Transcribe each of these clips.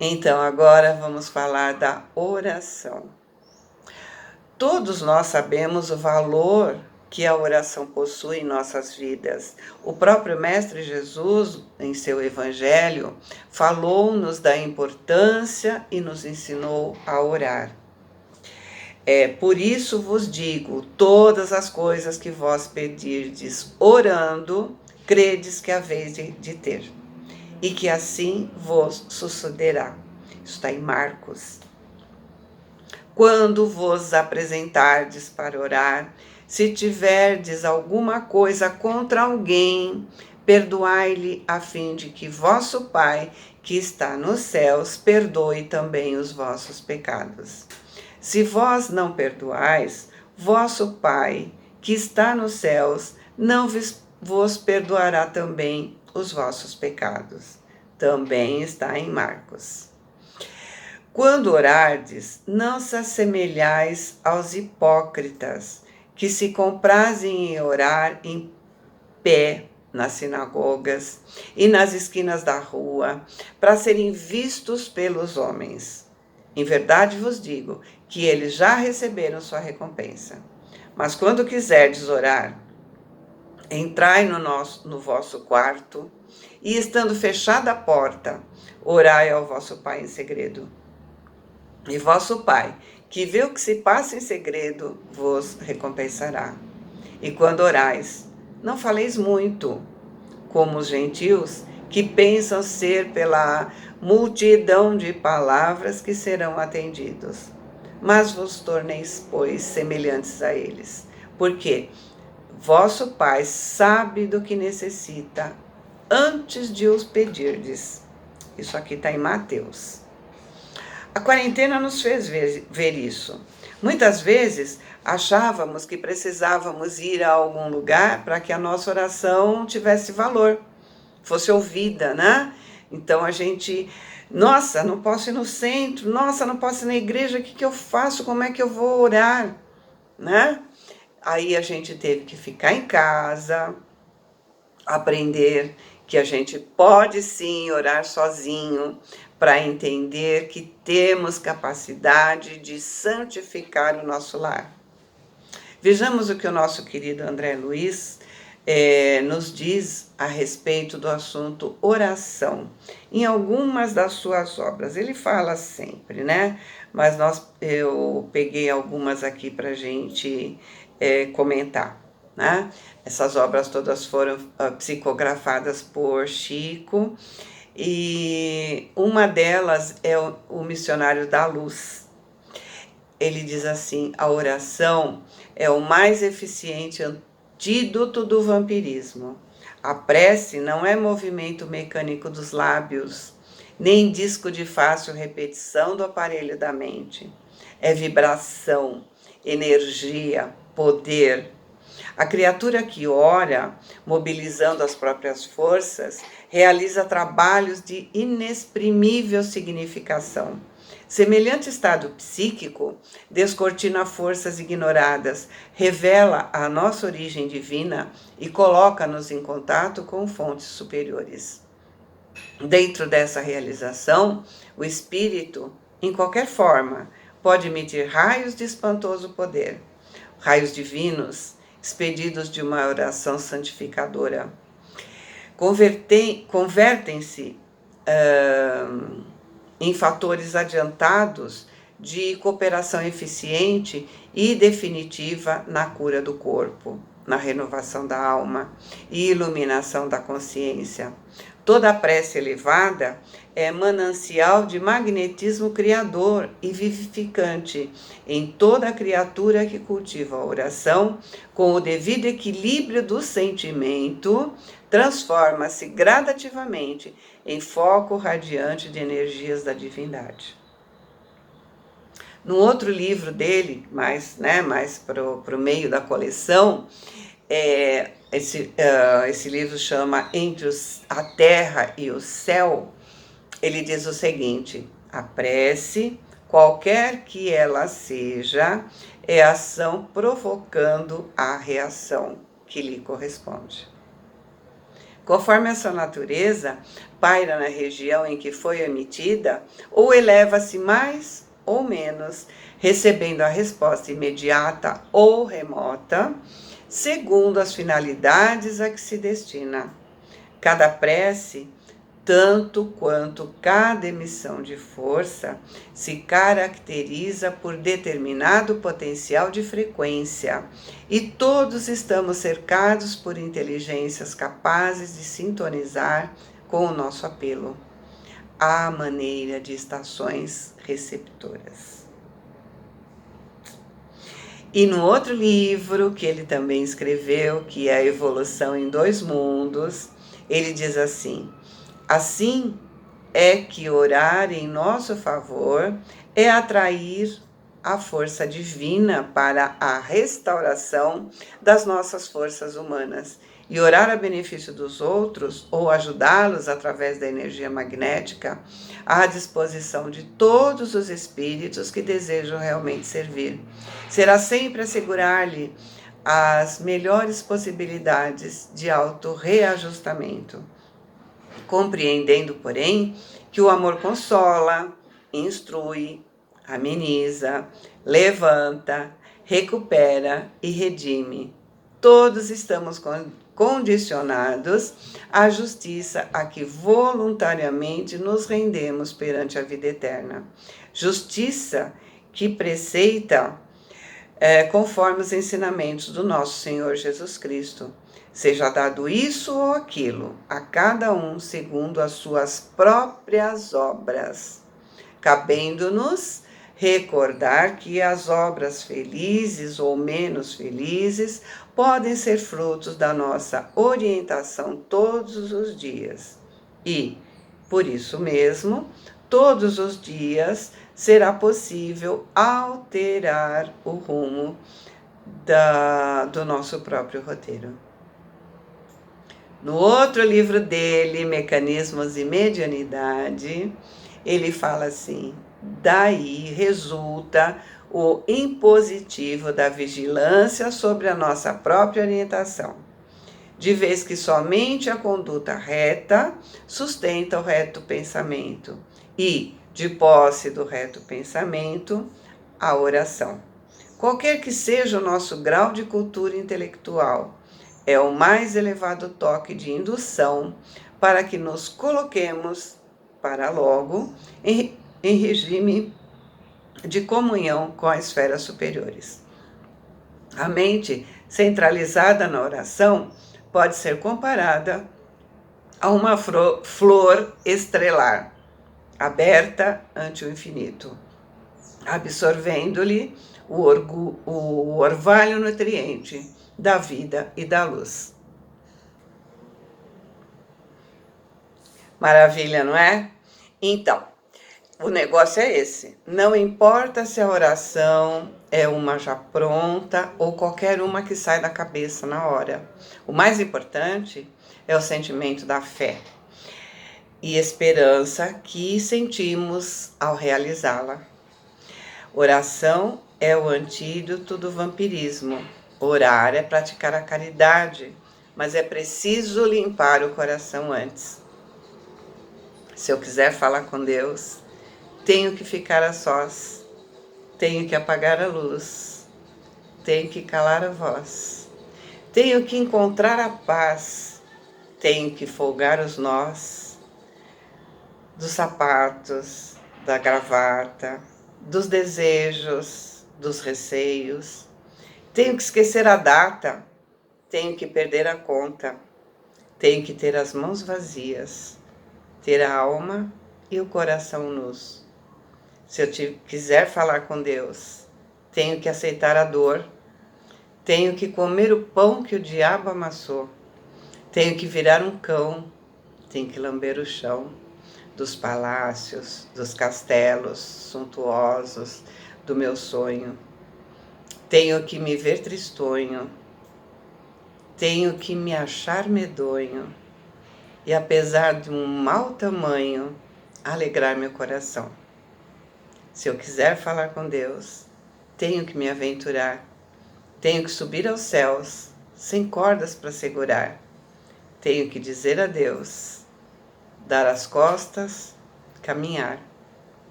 Então, agora vamos falar da oração. Todos nós sabemos o valor que a oração possui em nossas vidas. O próprio Mestre Jesus, em seu Evangelho, falou-nos da importância e nos ensinou a orar. Por isso vos digo, todas as coisas que vós pedirdes orando, credes que haveis de ter, e que assim vos sucederá. Isso está em Marcos. Quando vos apresentardes para orar, se tiverdes alguma coisa contra alguém, perdoai-lhe, a fim de que vosso Pai, que está nos céus, perdoe também os vossos pecados. Se vós não perdoais, vosso Pai, que está nos céus, não vos perdoará também os vossos pecados. Também está em Marcos. Quando orardes, não se assemelhais aos hipócritas, que se comprazem em orar em pé nas sinagogas e nas esquinas da rua, para serem vistos pelos homens. Em verdade vos digo que eles já receberam sua recompensa. Mas quando quiserdes orar, entrai no vosso quarto e, estando fechada a porta, orai ao vosso Pai em segredo. E vosso Pai, que vê o que se passa em segredo, vos recompensará. E quando orais, não faleis muito, como os gentios, que pensam ser pela multidão de palavras que serão atendidos. Mas vos torneis, pois, semelhantes a eles, porque vosso Pai sabe do que necessita antes de os pedirdes. Isso aqui está em Mateus. A quarentena nos fez ver isso. Muitas vezes achávamos que precisávamos ir a algum lugar para que a nossa oração tivesse valor, fosse ouvida, né? Então a gente, nossa, não posso ir no centro, nossa, não posso ir na igreja, o que eu faço? Como é que eu vou orar? Né? Aí a gente teve que ficar em casa, aprender que a gente pode sim orar sozinho, para entender que temos capacidade de santificar o nosso lar. Vejamos o que o nosso querido André Luiz nos diz a respeito do assunto oração, em algumas das suas obras. Ele fala sempre, né? Mas eu peguei algumas aqui para a gente comentar. Né? Essas obras todas foram psicografadas por Chico, e uma delas é o Missionário da Luz. Ele diz assim: a oração é o mais eficiente antídoto do vampirismo. A prece não é movimento mecânico dos lábios, nem disco de fácil repetição do aparelho da mente. É vibração, energia, poder. A criatura que ora, mobilizando as próprias forças, realiza trabalhos de inexprimível significação. Semelhante estado psíquico descortina forças ignoradas, revela a nossa origem divina e coloca-nos em contato com fontes superiores. Dentro dessa realização, o espírito, em qualquer forma, pode emitir raios de espantoso poder, raios divinos, expedidos de uma oração santificadora. Convertem-se em fatores adiantados de cooperação eficiente e definitiva na cura do corpo, na renovação da alma e iluminação da consciência. Toda a prece elevada é manancial de magnetismo criador e vivificante em toda criatura que cultiva a oração, com o devido equilíbrio do sentimento, transforma-se gradativamente em foco radiante de energias da divindade. No outro livro dele, mais para o meio da coleção, esse livro chama Entre a Terra e o Céu. Ele diz o seguinte: a prece, qualquer que ela seja, é ação provocando a reação que lhe corresponde. Conforme a sua natureza, paira na região em que foi emitida, ou eleva-se mais ou menos, recebendo a resposta imediata ou remota, segundo as finalidades a que se destina. Cada prece, tanto quanto cada emissão de força, se caracteriza por determinado potencial de frequência, e todos estamos cercados por inteligências capazes de sintonizar com o nosso apelo, à maneira de estações receptoras. E no outro livro que ele também escreveu, que é A Evolução em Dois Mundos, ele diz assim: assim é que orar em nosso favor é atrair a força divina para a restauração das nossas forças humanas. E orar a benefício dos outros ou ajudá-los através da energia magnética à disposição de todos os espíritos que desejam realmente servir. Será sempre assegurar-lhe as melhores possibilidades de autorreajustamento, compreendendo, porém, que o amor consola, instrui, ameniza, levanta, recupera e redime. Todos estamos condicionados à justiça a que voluntariamente nos rendemos perante a vida eterna. Justiça que preceita conforme os ensinamentos do nosso Senhor Jesus Cristo. Seja dado isso ou aquilo, a cada um segundo as suas próprias obras, cabendo-nos recordar que as obras felizes ou menos felizes podem ser frutos da nossa orientação todos os dias. E, por isso mesmo, todos os dias será possível alterar o rumo do nosso próprio roteiro. No outro livro dele, Mecanismos e Medianidade, ele fala assim: daí resulta o impositivo da vigilância sobre a nossa própria orientação, de vez que somente a conduta reta sustenta o reto pensamento e, de posse do reto pensamento, a oração. Qualquer que seja o nosso grau de cultura intelectual, é o mais elevado toque de indução para que nos coloquemos, para logo, em regime de comunhão com as esferas superiores. A mente centralizada na oração pode ser comparada a uma flor estrelar, aberta ante o infinito, absorvendo-lhe o orvalho nutriente da vida e da luz. Maravilha, não é? Então, o negócio é esse. Não importa se a oração é uma já pronta ou qualquer uma que sai da cabeça na hora. O mais importante é o sentimento da fé e esperança que sentimos ao realizá-la. Oração é o antídoto do vampirismo. Orar é praticar a caridade, mas é preciso limpar o coração antes. Se eu quiser falar com Deus, tenho que ficar a sós, tenho que apagar a luz, tenho que calar a voz, tenho que encontrar a paz, tenho que folgar os nós dos sapatos, da gravata, dos desejos, dos receios. Tenho que esquecer a data, tenho que perder a conta, tenho que ter as mãos vazias, ter a alma e o coração nus. Se eu quiser falar com Deus, tenho que aceitar a dor, tenho que comer o pão que o diabo amassou, tenho que virar um cão, tenho que lamber o chão dos palácios, dos castelos suntuosos do meu sonho. Tenho que me ver tristonho, tenho que me achar medonho e, apesar de um mau tamanho, alegrar meu coração. Se eu quiser falar com Deus, tenho que me aventurar, tenho que subir aos céus, sem cordas para segurar, tenho que dizer adeus, dar as costas, caminhar,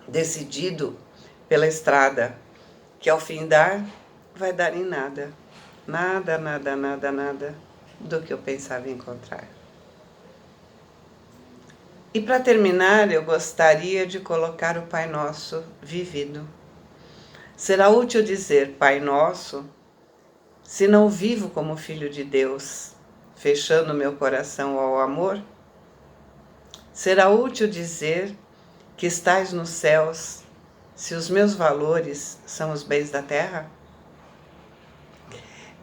decidido pela estrada, que ao findar vai dar em nada, nada, nada, nada, nada do que eu pensava encontrar. E para terminar, eu gostaria de colocar o Pai Nosso vivido. Será útil dizer Pai Nosso se não vivo como filho de Deus, fechando meu coração ao amor? Será útil dizer que estais nos céus se os meus valores são os bens da terra?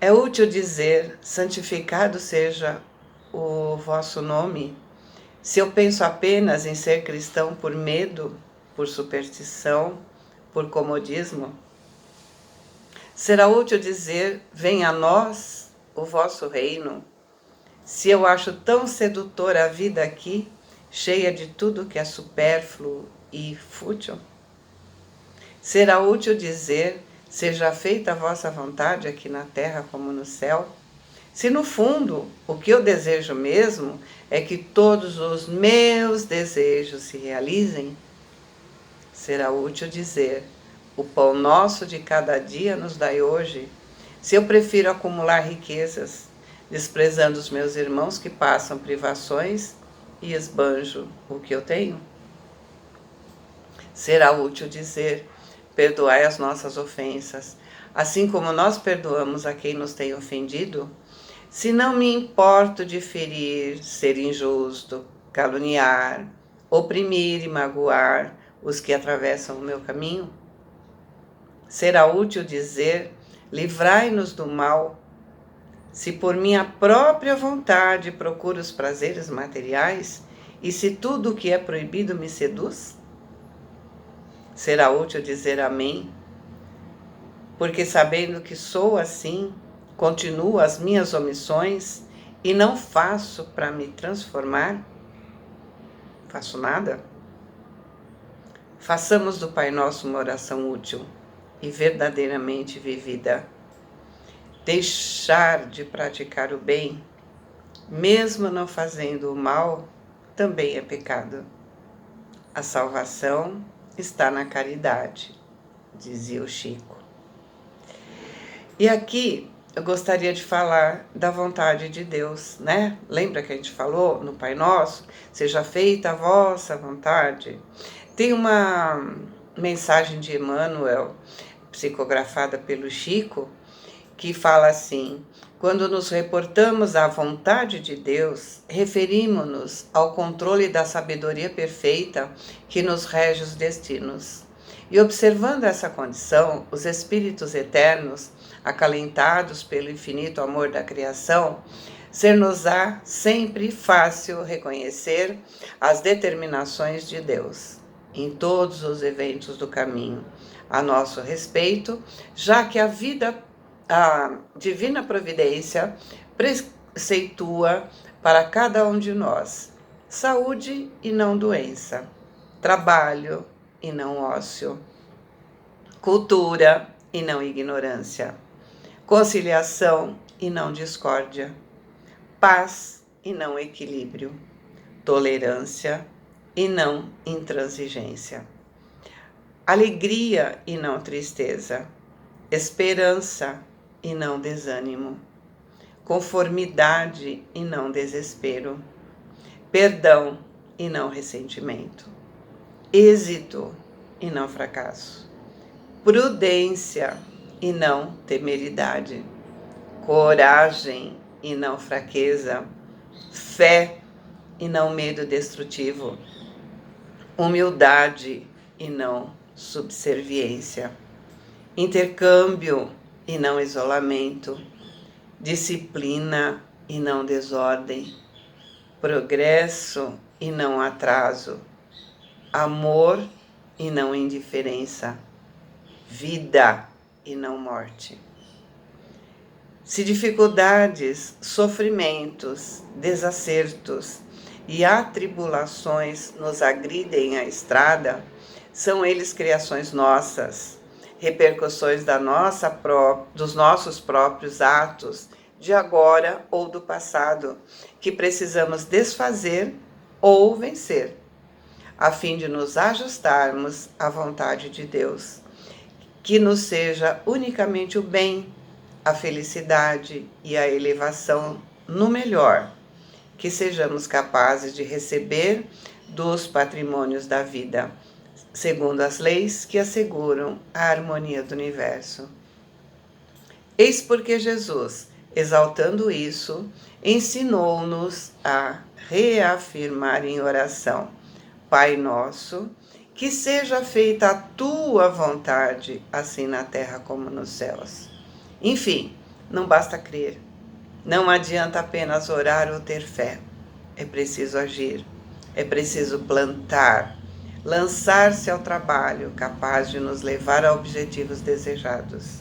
É útil dizer santificado seja o vosso nome, se eu penso apenas em ser cristão por medo, por superstição, por comodismo? Será útil dizer, venha a nós o vosso reino, se eu acho tão sedutora a vida aqui, cheia de tudo que é supérfluo e fútil? Será útil dizer, seja feita a vossa vontade aqui na terra como no céu, se no fundo o que eu desejo mesmo é que todos os meus desejos se realizem? Será útil dizer, o pão nosso de cada dia nos dai hoje, se eu prefiro acumular riquezas, desprezando os meus irmãos que passam privações e esbanjo o que eu tenho? Será útil dizer, perdoai as nossas ofensas, assim como nós perdoamos a quem nos tem ofendido, se não me importo de ferir, ser injusto, caluniar, oprimir e magoar os que atravessam o meu caminho? Será útil dizer, livrai-nos do mal, se por minha própria vontade procuro os prazeres materiais e se tudo o que é proibido me seduz? Será útil dizer amém, porque sabendo que sou assim, continuo as minhas omissões e não faço para me transformar? Faço nada? Façamos do Pai Nosso uma oração útil e verdadeiramente vivida. Deixar de praticar o bem, mesmo não fazendo o mal, também é pecado. A salvação está na caridade, dizia o Chico. E aqui eu gostaria de falar da vontade de Deus, né? Lembra que a gente falou no Pai Nosso? Seja feita a vossa vontade. Tem uma mensagem de Emmanuel, psicografada pelo Chico, que fala assim, quando nos reportamos à vontade de Deus, referimos-nos ao controle da sabedoria perfeita que nos rege os destinos. E observando essa condição, os espíritos eternos, acalentados pelo infinito amor da criação, ser-nos-á sempre fácil reconhecer as determinações de Deus em todos os eventos do caminho a nosso respeito, já que a divina providência preceitua para cada um de nós saúde e não doença, trabalho e não ócio, cultura e não ignorância, conciliação e não discórdia, paz e não equilíbrio, tolerância e não intransigência, alegria e não tristeza, esperança e não desânimo, conformidade e não desespero, perdão e não ressentimento, êxito e não fracasso, prudência e não temeridade, coragem e não fraqueza, fé e não medo destrutivo, humildade e não subserviência, intercâmbio e não isolamento, disciplina e não desordem, progresso e não atraso, amor e não indiferença, vida e não morte. Se dificuldades, sofrimentos, desacertos e atribulações nos agridem a estrada, são eles criações nossas, repercussões dos nossos próprios atos de agora ou do passado, que precisamos desfazer ou vencer, a fim de nos ajustarmos à vontade de Deus, que nos seja unicamente o bem, a felicidade e a elevação no melhor, que sejamos capazes de receber dos patrimônios da vida, segundo as leis que asseguram a harmonia do universo. Eis porque Jesus, exaltando isso, ensinou-nos a reafirmar em oração: Pai nosso, que seja feita a tua vontade, assim na terra como nos céus. Enfim, não basta crer. Não adianta apenas orar ou ter fé. É preciso agir. É preciso plantar, lançar-se ao trabalho capaz de nos levar a objetivos desejados.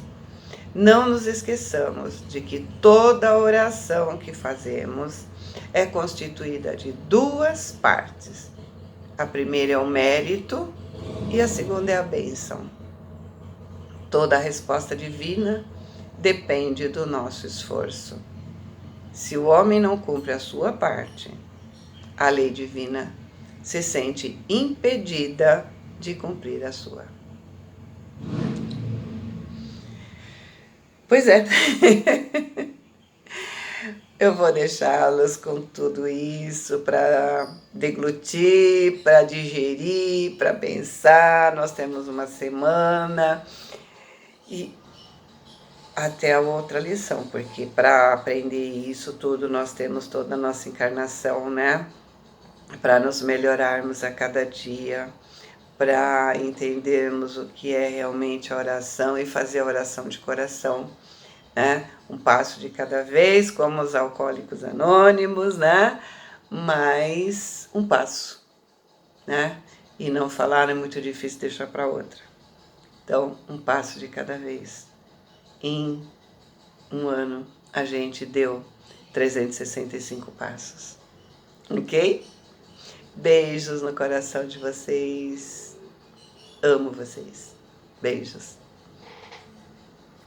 Não nos esqueçamos de que toda oração que fazemos é constituída de duas partes. A primeira é o mérito e a segunda é a bênção. Toda a resposta divina depende do nosso esforço. Se o homem não cumpre a sua parte, a lei divina se sente impedida de cumprir a sua. Pois é. Eu vou deixá-los com tudo isso para deglutir, para digerir, para pensar. Nós temos uma semana e até a outra lição, porque para aprender isso tudo nós temos toda a nossa encarnação, né? Para nos melhorarmos a cada dia, para entendermos o que é realmente a oração e fazer a oração de coração, né? Um passo de cada vez, como os alcoólicos anônimos, né? Mas um passo, né? E não falar é muito difícil deixar para outra. Então, um passo de cada vez. Em um ano, a gente deu 365 passos. Ok? Beijos no coração de vocês. Amo vocês. Beijos.